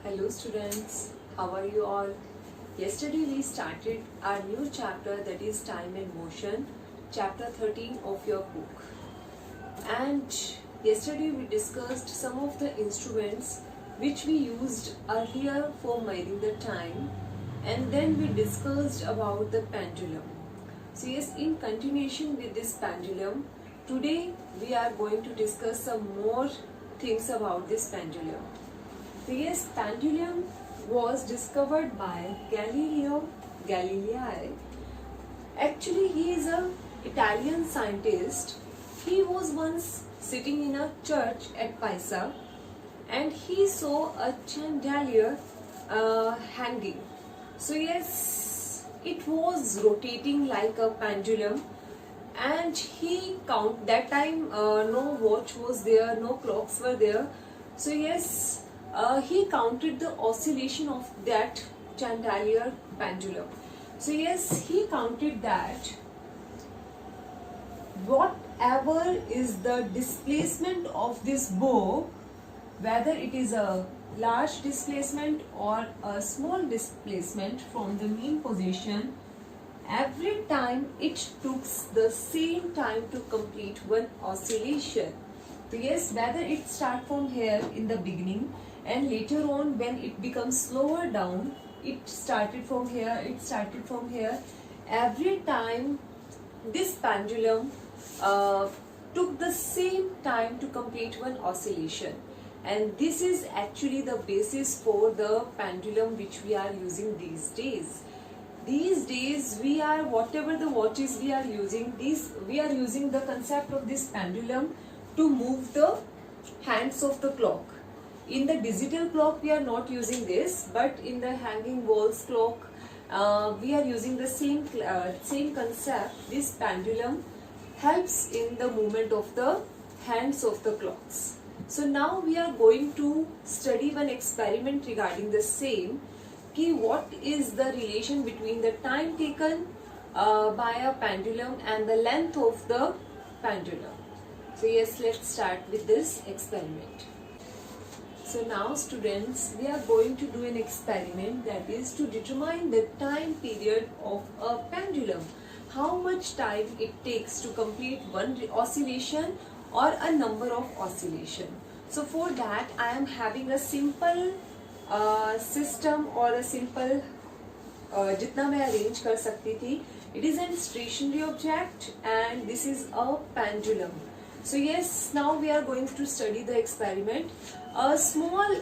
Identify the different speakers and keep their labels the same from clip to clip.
Speaker 1: Hello students, how are you all? Yesterday we started our new chapter, that is Time and Motion, chapter 13 of your book. And yesterday we discussed some of the instruments which we used earlier for measuring the time, and then we discussed about the pendulum. So yes, in continuation with this pendulum, today we are going to discuss some more things about this pendulum. So yes, pendulum was discovered by Galileo Galilei. Actually, he is an Italian scientist. He was once sitting in a church at Pisa and he saw a chandelier hanging. So yes, it was rotating like a pendulum, and he count that time. No watch was there, no clocks were there. So yes, he counted the oscillation of that chandelier pendulum. So yes, he counted that whatever is the displacement of this bow, whether it is a large displacement or a small displacement from the mean position, every time it took the same time to complete one oscillation. So yes, whether it start from here in the beginning and later on when it becomes slower down, it started from here, every time this pendulum took the same time to complete one oscillation. And this is actually the basis for the pendulum which we are using these days. These days we are, whatever the watches we are using, we are using the concept of this pendulum to move the hands of the clock. In the digital clock we are not using this, but in the hanging walls clock we are using the same concept. This pendulum helps in the movement of the hands of the clocks. So now we are going to study one experiment regarding the same. What is the relation between the time taken by a pendulum and the length of the pendulum. So yes, let's start with this experiment. So now students, we are going to do an experiment, that is to determine the time period of a pendulum. How much time it takes to complete one oscillation or a number of oscillation. So for that I am having a simple system or a simple जितना मैं arrange कर सकती थी. It is a stationary object and this is a pendulum. So yes, now we are going to study the experiment. A small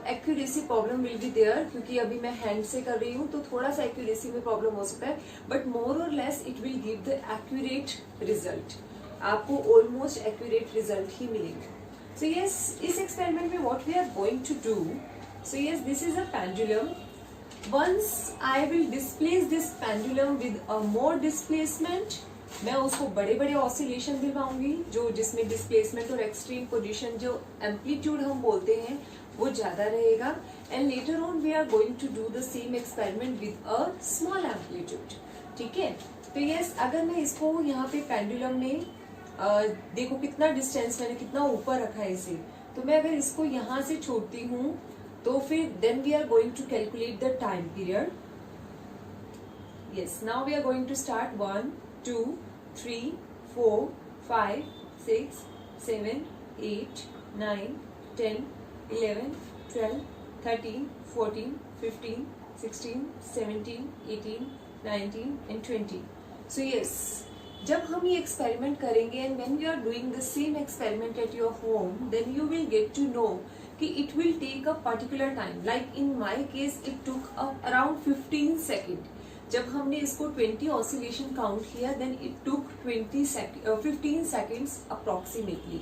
Speaker 1: accuracy problem will be there, क्योंकि अभी मैं hand से कर रही हूँ तो थोड़ा सा accuracy में problem हो सकता है, but more or less it will give the accurate result. आपको almost accurate result ही मिलेगा. So yes, इस experiment में what we are going to do. So yes, this is a pendulum. Once I will displace this pendulum with a more displacement, मैं उसको बड़े बड़े oscillation दिलवाऊंगी जो जिसमें डिस्प्लेसमेंट और एक्सट्रीम पोजीशन जो एम्पलीट्यूड हम बोलते हैं वो ज्यादा रहेगा. And later on we are going to do the same experiment with a small amplitude. ठीक है, तो यस, अगर मैं इसको यहाँ पे पेंडुलम में देखो कितना डिस्टेंस मैंने कितना ऊपर रखा है इसे, तो मैं अगर इसको यहाँ से छोड़ती हूँ तो फिर then we are going to calculate the time period. Yes, now we are going to start 1 2 3 4 5 6 7 8 9 10 11 12 13 14 15 16 17 18 19 and 20. So yes, जब हम ये एक्सपेरिमेंट करेंगे and when you are doing the same experiment at your home, then you will get to know कि it will take a particular time. Like in my case, it took around 15 seconds. जब हमने इसको 20 oscillation count किया, then it took 15 seconds approximately.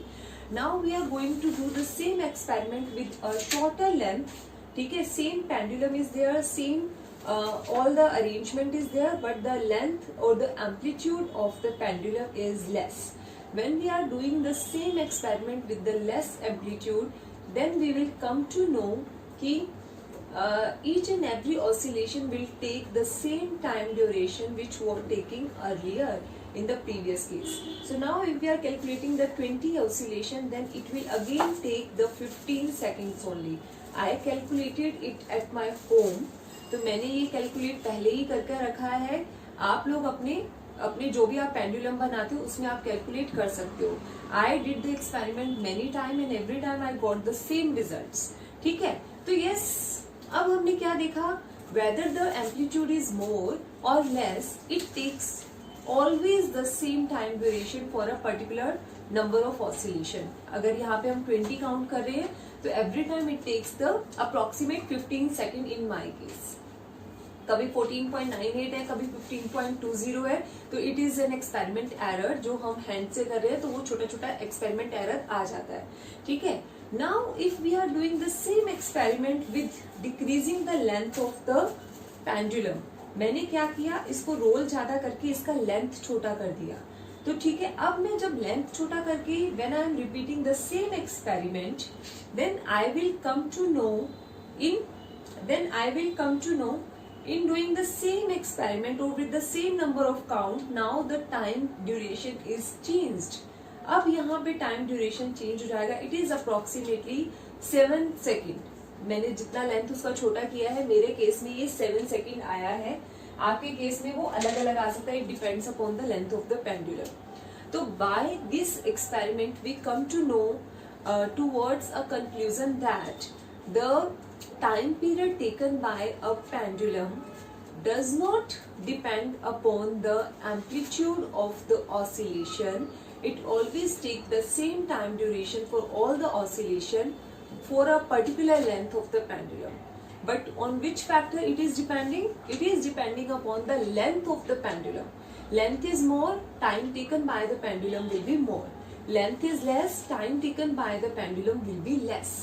Speaker 1: Now we are going to do the same experiment with a shorter length. ठीक है, same pendulum is there, same all the arrangement is there, but the length or the amplitude of the pendulum is less. When we are doing the same experiment with the less amplitude, then we will come to know कि each and every oscillation will take the same time duration which were taking earlier in the previous case. So now if we are calculating the 20 oscillation, then it will again take the 15 seconds only. I calculated it at my home. तो मैंने ये calculate पहले ही करके रखा है. आप लोग अपने अपने जो भी आप पेंडुलम बनाते हो उसमें आप कैलकुलेट कर सकते हो. I did the experiment many time and every time I got the same results. ठीक है. तो यस, अब हमने क्या देखा, whether the amplitude is more और less, it takes always the same time duration for a particular number of oscillation. अगर यहाँ पे हम 20 काउंट कर रहे हैं तो every time it takes the approximate 15 second in my case. कभी 14.98 है, कभी 15.20 है. तो it is an experiment error. जो हम हैंड से कर रहे हैं तो वो छोटा छोटा एक्सपेरिमेंट एरर आ जाता है. ठीक है. Now if we are doing the same experiment with decreasing the length of the pendulum, मैंने क्या किया, इसको रोल ज्यादा करके इसका लेंथ छोटा कर दिया. तो ठीक है, अब मैं जब लेंथ छोटा करके when I am repeating the same experiment, then I will come to know in doing the same experiment or with the same number of count, now the time duration is changed. अब यहाँ पे time duration change हो जाएगा. It is approximately 7 second. मैंने जितना length उसका छोटा किया है, मेरे केस में ये 7 सेकेंड आया है. आपके केस में वो अलग अलग आ सकता है. It depends upon the length of the pendulum. तो by this experiment we come to know towards a conclusion that the time period taken by a pendulum does not depend upon the amplitude of the oscillation. It always takes the same time duration for all the oscillation for a particular length of the pendulum. But on which factor it is depending? It is depending upon the length of the pendulum. Length is more, time taken by the pendulum will be more. Length is less, time taken by the pendulum will be less.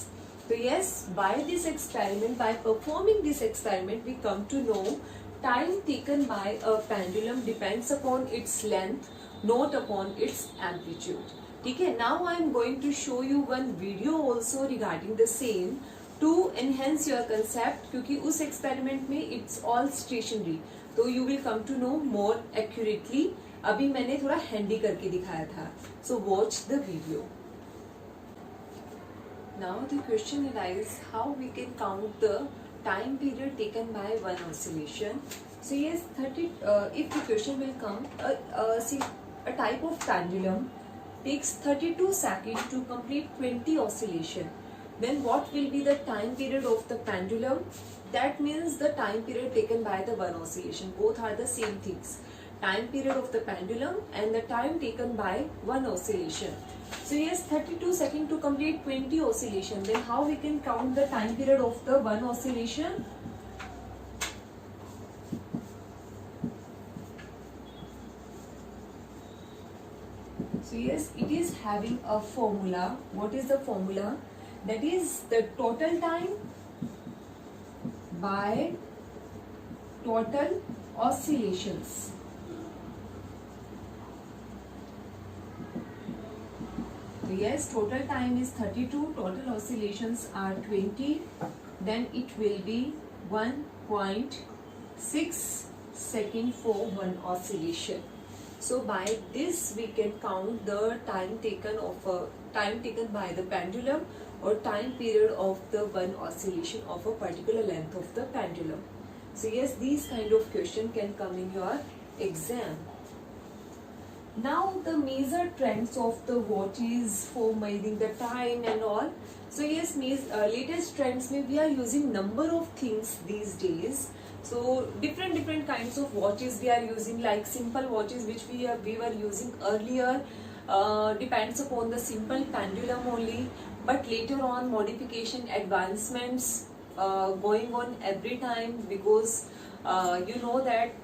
Speaker 1: So yes, by this experiment, by performing this experiment, we come to know time taken by a pendulum depends upon its length, not upon its amplitude. ठीक है. Now I am going to show you one video also regarding the same to enhance your concept, क्योंकि उस experiment में it's all stationary, तो you will come to know more accurately. अभी मैंने थोड़ा handy करके दिखाया था. So watch the video. Now the question arises how we can count the time period taken by one oscillation. So yes, if the question will come, see, a type of pendulum takes 32 seconds to complete 20 oscillation. Then what will be the time period of the pendulum? That means the time period taken by the one oscillation. Both are the same things. Time period of the pendulum and the time taken by one oscillation. So yes, 32 seconds to complete 20 oscillation. Then how we can count the time period of the one oscillation? So yes, it is having a formula. What is the formula? That is the total time by total oscillations. Yes, total time is 32, total oscillations are 20, then it will be 1.6 second for one oscillation. So by this we can count the time taken by the pendulum or time period of the one oscillation of a particular length of the pendulum. So yes, these kind of question can come in your exam. Now the major trends of the watches for measuring the time and all. So yes, latest trends में we are using number of things these days. So different kinds of watches we are using, like simple watches which we were using earlier, depends upon the simple pendulum only. But later on modification advancements going on every time, because you know that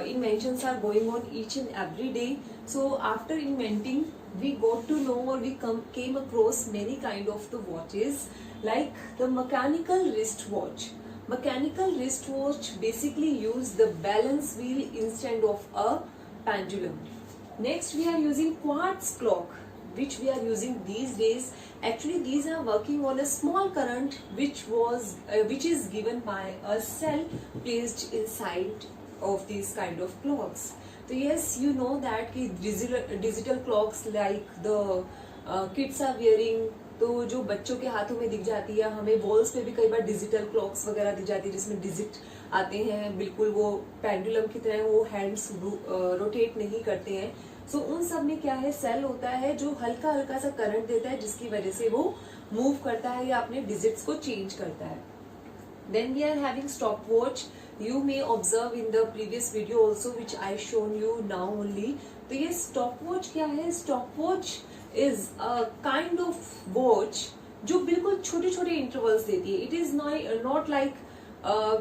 Speaker 1: inventions are going on each and every day. So after inventing, we got to know, or we came across many kind of the watches, like the mechanical wristwatch. Mechanical wristwatch basically use the balance wheel instead of a pendulum. Next we are using quartz clock, which we are using these days. Actually these are working on a small current which is given by a cell placed inside of these kind of clocks. So yes, you know that digital clocks like the kids are wearing तो जो बच्चों के हाथों में दिख जाती है, हमें वॉल्स पे भी कई बार डिजिटल क्लॉक्स वगैरह दिख जाती है जिसमें डिजिट आते हैं, बिल्कुल वो पेंडुलम की तरह वो हैंड्स रोटेट नहीं करते हैं। सो उन सब में क्या है, सेल होता है जो हल्का हल्का सा करंट देता है जिसकी वजह से वो मूव करता है या अपने डिजिट्स को चेंज करता है। Then we are having stopwatch. You may observe in the previous video also which I shown you now only. तो ये stopwatch क्या है? Stopwatch is a kind of watch जो बिल्कुल छोटे छोटे intervals देती है. It is not like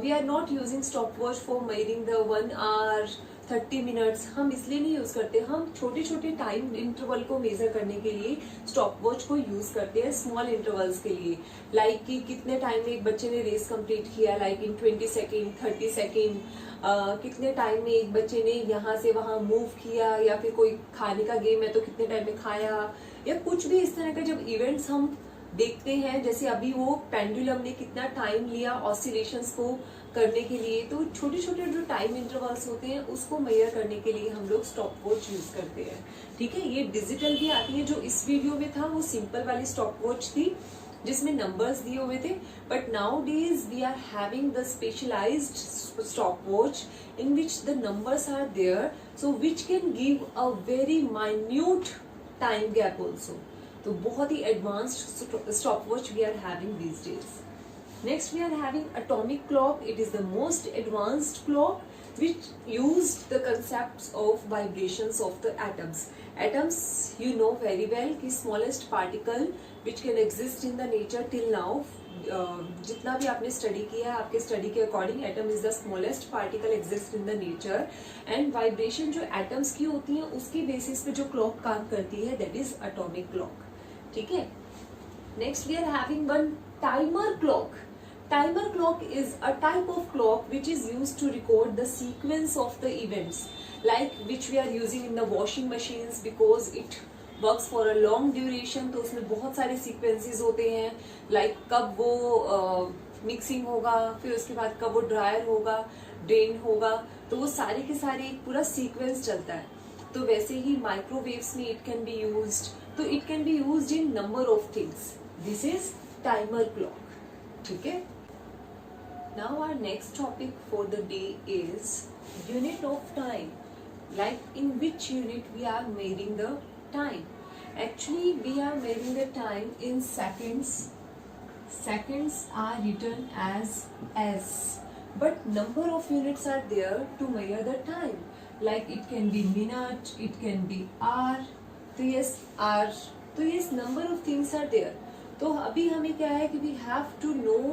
Speaker 1: we are not using stopwatch for measuring the 1 hour 30 minutes. हम इसलिए नहीं यूज करते, हम छोटे छोटे टाइम इंटरवल को मेजर करने के लिए स्टॉप वॉच को यूज करते हैं, स्मॉल इंटरवल्स के लिए. लाइक कि कितने टाइम में एक बच्चे ने रेस कंप्लीट किया, लाइक इन 20 सेकेंड 30 सेकेंड. कितने टाइम में एक बच्चे ने यहाँ से वहां मूव किया, या फिर कोई खाने का गेम है तो कितने टाइम में खाया, या कुछ भी इस तरह का जब इवेंट्स हम देखते हैं. जैसे अभी वो पेंडुलम ने कितना टाइम लिया ऑसिलेशंस को करने के लिए, तो छोटे छोटे जो टाइम इंटरवल्स होते हैं उसको मेजर करने के लिए हम लोग स्टॉप वॉच यूज करते हैं. ठीक है, ये डिजिटल भी आती है. जो इस वीडियो में था वो सिंपल वाली स्टॉप वॉच थी जिसमें नंबर्स दिए हुए थे. But nowadays we are having the specialised stopwatch in which the numbers are there, so which can give a very minute time gap also. तो बहुत ही advanced stopwatch we are having these days. Next we are having atomic clock. It is the most advanced clock which used the concepts of vibrations of the atoms. Atoms you know very well कि smallest particle which can exist in the nature till now. जितना भी आपने study किया है आपके study के according atom is the smallest particle exist in the nature. And vibration जो atoms की होती है उसकी बेसिस पे जो क्लॉक काम करती है दैट इज एटॉमिक क्लॉक. ठीक है, next we are having one timer clock. Timer clock is a type of clock which is used to record the sequence of the events, like which we are using in the washing machines because it works for a long duration. तो उसमें बहुत सारे sequences होते हैं, like कब वो mixing होगा, फिर उसके बाद कब वो ड्रायर होगा, ड्रेन होगा, तो वो सारे के सारे एक पूरा सीक्वेंस चलता है. तो वैसे ही माइक्रोवेव्स में इट कैन बी यूज्ड, तो it can be used in number of things. This is timer clock. ठीक है. Now our next topic for the day is unit of time. Like in which unit we are measuring the time? Actually we are measuring the time in seconds. Seconds are written as S, but number of units are there to measure the time. Like it can be minute, it can be hour. तो yes hour. तो yes number of things are there. तो अभी हमें क्या है कि we have to know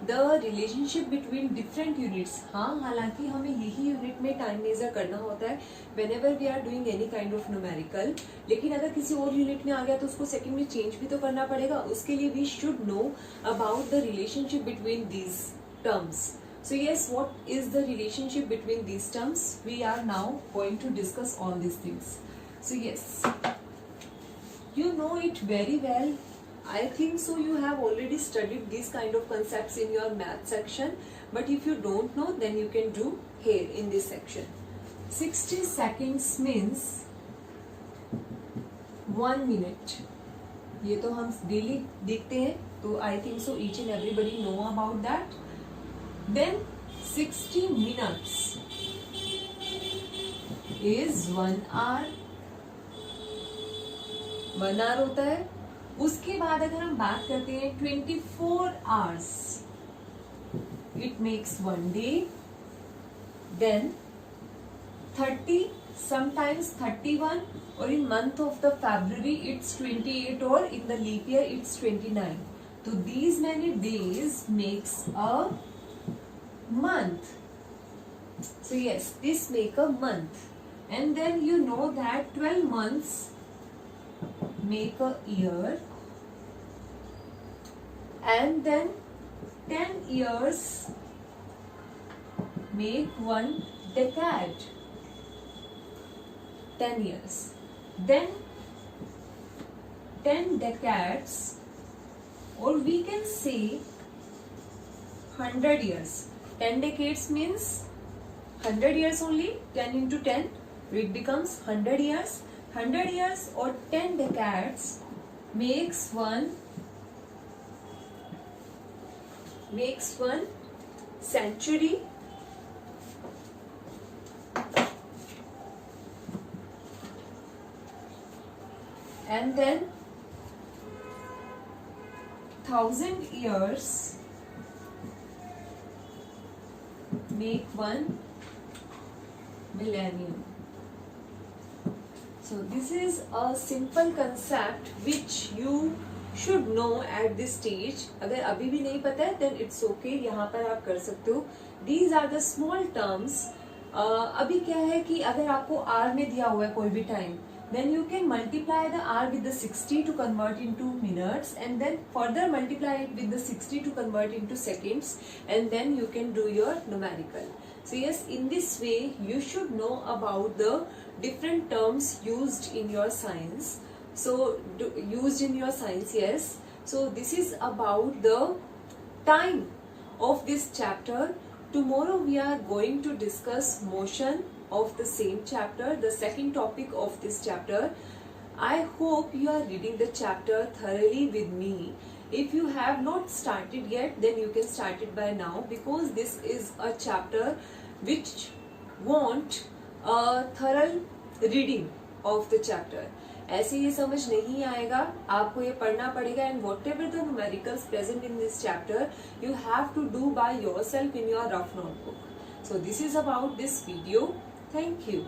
Speaker 1: the relationship between different units. हाँ, हालांकि हमें यही यूनिट में टाइम मेजर करना होता है whenever we are doing any kind of numerical. लेकिन अगर किसी और यूनिट में आ गया तो उसको सेकंड में चेंज भी तो करना पड़ेगा. उसके लिए we should know about the relationship between these terms. So yes, what is the relationship between these terms? We are now going to discuss all these things. So yes, you know it very well. I think so you have already studied these kind of concepts in your math section, but if you don't know then you can do here in this section. 60 seconds means 1 minute. ये तो हम daily देखते हैं, तो I think so each and everybody know about that. Then 60 minutes is 1 hour. 1 hour होता है. उसके बाद अगर हम बात करते हैं 24 hours, it makes 1 day. Then 30, sometimes 31, or in month of the February it's 28, or in the leap year it's 29. So these many days makes a month. So yes, this make a month. And then you know that 12 months make a year, and then 10 years make 1 decade. 10 years. Then 10 decades, or we can say 100 years. 10 decades means 100 years only. 10 into 10, it becomes 100 years. 100 years or 10 decades makes 1 makes 1 century. And then 1000 years make 1 millennium. So this is a simple concept which you should know at this stage. अगर अभी भी नहीं पता है then it's okay, यहाँ पर आप कर सकते हो. These are the small terms. अभी क्या है कि अगर आपको R में दिया हुआ है कोई भी time, then you can multiply the R with the 60 to convert into minutes, and then further multiply it with the 60 to convert into seconds, and then you can do your numerical. So yes, in this way you should know about the different terms used in your science. Used in your science, yes. So this is about the time of this chapter. Tomorrow we are going to discuss motion of the same chapter, the second topic of this chapter. I hope you are reading the chapter thoroughly with me. If you have not started yet, then you can start it by now, because this is a chapter which want a thorough reading of the chapter. ऐसे ये समझ नहीं आएगा, आपको ये पढ़ना पड़ेगा, and whatever the numericals present in this chapter you have to do by yourself in your rough notebook. So this is about this video. Thank you.